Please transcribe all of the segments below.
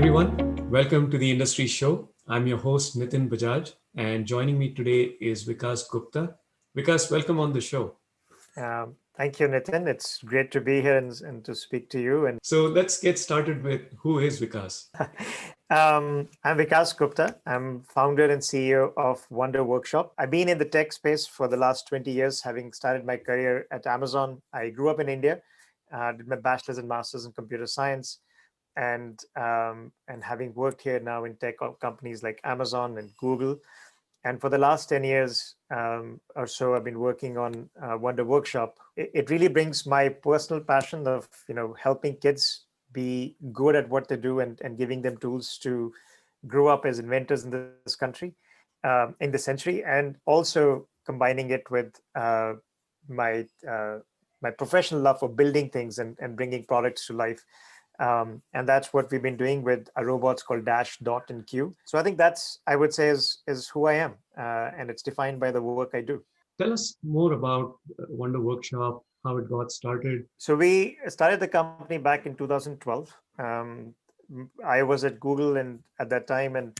everyone. Welcome to the Industry Show. I'm your host, Nitin Bajaj, and joining me today is Vikas Gupta. Vikas, welcome on the show. Thank you, Nitin. It's great to be here and to speak to you. And So let's get started with who is Vikas? I'm Vikas Gupta. I'm founder and CEO of Wonder Workshop. I've been in the tech space for the last 20 years, having started my career at Amazon. I grew up in India, did my bachelor's and master's in computer science, and having worked here now in tech companies like Amazon and Google. And for the last 10 years or so, I've been working on Wonder Workshop. It really brings my personal passion of helping kids be good at what they do and giving them tools to grow up as inventors in this country, in this century, and also combining it with my my professional love for building things and bringing products to life. And that's what we've been doing with our robots called Dash, Dot, and Q. So I think that's, I would say, is who I am, and it's defined by the work I do. Tell us more about Wonder Workshop, how it got started. So we started the company back in 2012. I was at Google and at that time, and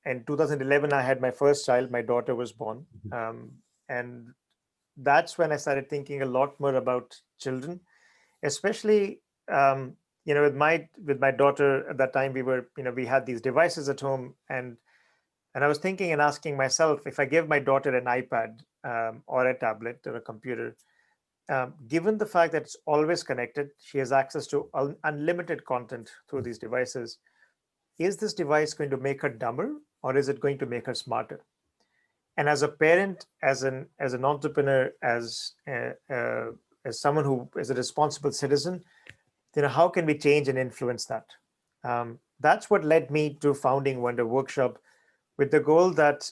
in 2011 I had my first child. My daughter was born, and that's when I started thinking a lot more about children, especially with my daughter at that time. We had these devices at home, and I was thinking and asking myself, if I give my daughter an iPad or a tablet or a computer, given the fact that it's always connected, she has access to unlimited content through these devices, is this device going to make her dumber, or is it going to make her smarter? And as a parent, as an entrepreneur, as someone who is a responsible citizen, how can we change and influence that? That's what led me to founding Wonder Workshop, with the goal that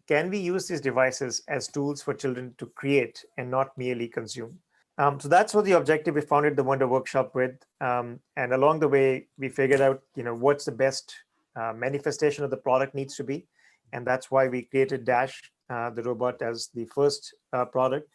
can we use these devices as tools for children to create and not merely consume. So that's what the objective we founded the Wonder Workshop with. And along the way, we figured out, what's the best manifestation of the product needs to be. And that's why we created Dash, the robot, as the first product.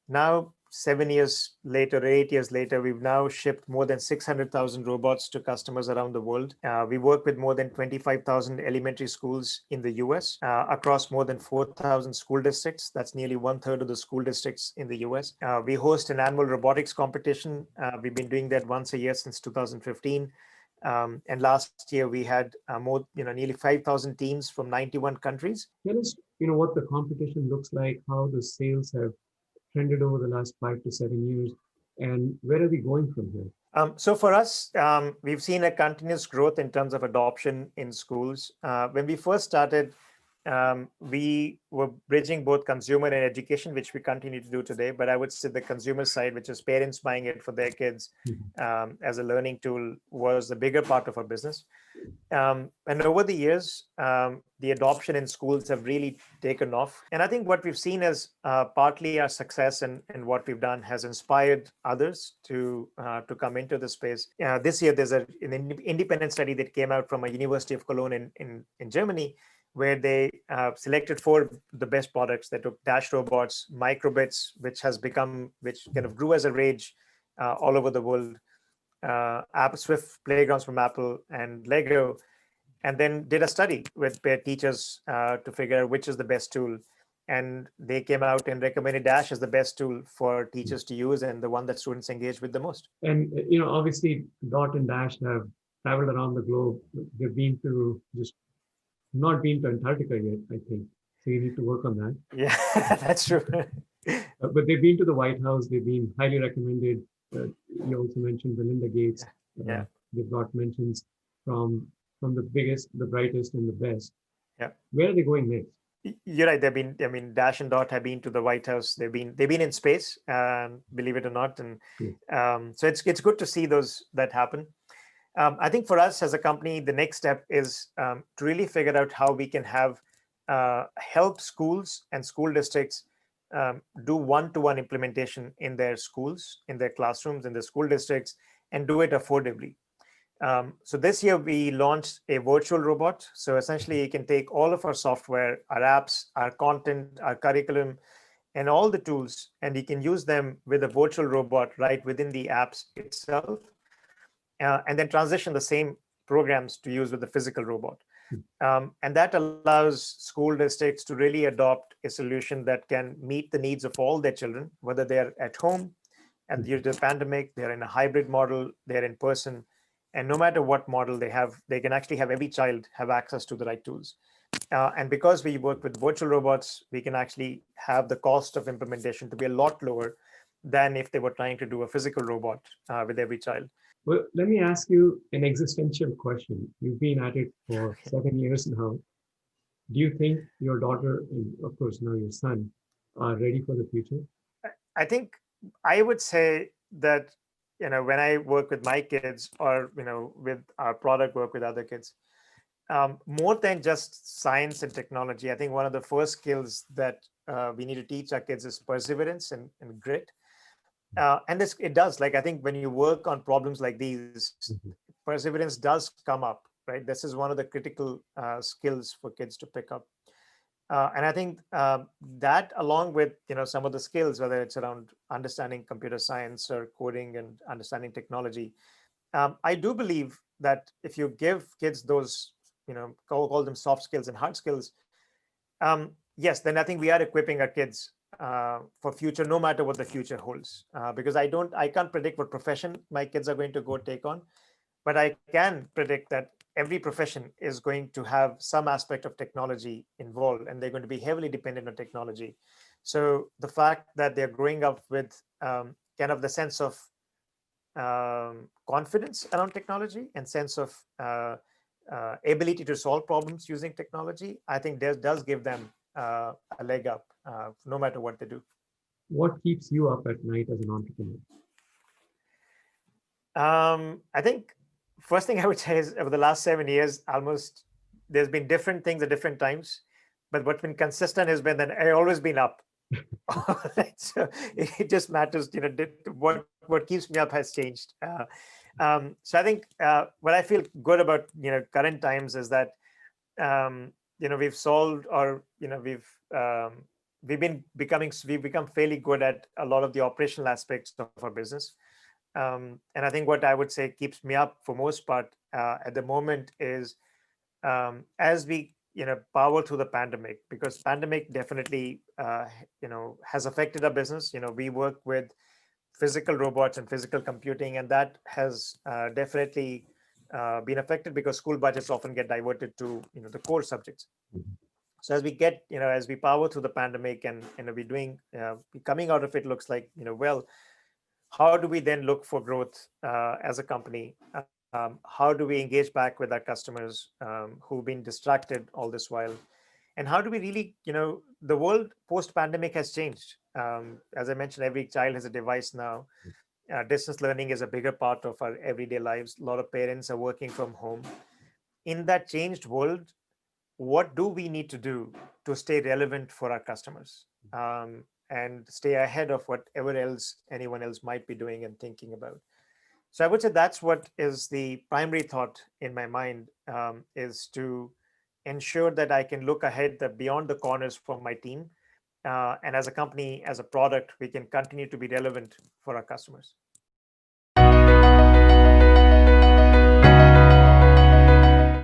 Now, 7 years later, or 8 years later, we've now shipped more than 600,000 robots to customers around the world. We work with more than 25,000 elementary schools in the US, across more than 4,000 school districts. That's nearly 1/3 of the school districts in the US. We host an annual robotics competition. We've been doing that once a year since 2015. And last year we had nearly 5,000 teams from 91 countries. Tell us, what the competition looks like, how the sales have trended over the last 5 to 7 years, and where are we going from here? So for us, we've seen a continuous growth in terms of adoption in schools. When we first started, we were bridging both consumer and education, which we continue to do today. But I would say the consumer side, which is parents buying it for their kids as a learning tool, was the bigger part of our business. And over the years, the adoption in schools have really taken off. And I think what we've seen is partly our success and what we've done has inspired others to come into the space. This year, there's an independent study that came out from a University of Cologne in Germany, where they selected 4 the best products. They took Dash robots, microbits, which kind of grew as a rage all over the world, Apple Swift playgrounds from Apple, and Lego, and then did a study with their teachers to figure out which is the best tool. And they came out and recommended Dash as the best tool for teachers to use and the one that students engage with the most. And obviously, Dot and Dash have traveled around the globe. They've been to just not been to Antarctica yet, I think. So you need to work on that. Yeah, that's true. But they've been to the White House. They've been highly recommended. You also mentioned Belinda Gates. Yeah. They've got mentions from the biggest, the brightest, and the best. Yeah. Where are they going next? You're right. Dash and Dot have been to the White House. They've been in space, believe it or not. And so it's good to see that happen. I think for us as a company, the next step is to really figure out how we can help schools and school districts do one-to-one implementation in their schools, in their classrooms, in their school districts, and do it affordably. So this year we launched a virtual robot. So essentially you can take all of our software, our apps, our content, our curriculum, and all the tools, and you can use them with a virtual robot right within the apps itself. and then transition the same programs to use with the physical robot. Hmm. And that allows school districts to really adopt a solution that can meet the needs of all their children, whether they're at home and due to the pandemic, they're in a hybrid model, they're in person, and no matter what model they have, they can actually have every child have access to the right tools. And because we work with virtual robots, we can actually have the cost of implementation to be a lot lower than if they were trying to do a physical robot with every child. Well, let me ask you an existential question. You've been at it for 7 years now. Do you think your daughter, and of course now your son, are ready for the future? I think I would say that, when I work with my kids or, with our product work with other kids, more than just science and technology, I think one of the first skills that we need to teach our kids is perseverance and grit. And it does, like, I think when you work on problems like these, Mhm. perseverance does come up, right? This is one of the critical skills for kids to pick up. And I think that, along with some of the skills, whether it's around understanding computer science or coding and understanding technology, I do believe that if you give kids those, call them soft skills and hard skills, yes, then I think we are equipping our kids for future, no matter what the future holds. Because I can't predict what profession my kids are going to go take on, but I can predict that every profession is going to have some aspect of technology involved, and they're going to be heavily dependent on technology. So the fact that they're growing up with kind of the sense of confidence around technology and sense of ability to solve problems using technology, I think does give them a leg up, no matter what they do. What keeps you up at night as an entrepreneur? I think first thing I would say is over the last 7 years, almost there's been different things at different times, but what's been consistent has been that I always been up. Right? So it just matters, what keeps me up has changed. So I think what I feel good about current times is that we've solved, or we've become fairly good at a lot of the operational aspects of our business. And I think what I would say keeps me up for most part at the moment is as we power through the pandemic, because pandemic definitely has affected our business. We work with physical robots and physical computing, and that has definitely been affected because school budgets often get diverted to the core subjects. Mhm. So as we power through the pandemic, and we're doing coming out of it, looks like well, how do we then look for growth as a company? How do we engage back with our customers who've been distracted all this while? And how do we really, the world post-pandemic has changed. As I mentioned, every child has a device now. Distance learning is a bigger part of our everyday lives. A lot of parents are working from home. In that changed world, what do we need to do to stay relevant for our customers, and stay ahead of whatever else anyone else might be doing and thinking about? So I would say that's what is the primary thought in my mind, is to ensure that I can look ahead, that beyond the corners for my team, and as a company, as a product, we can continue to be relevant for our customers.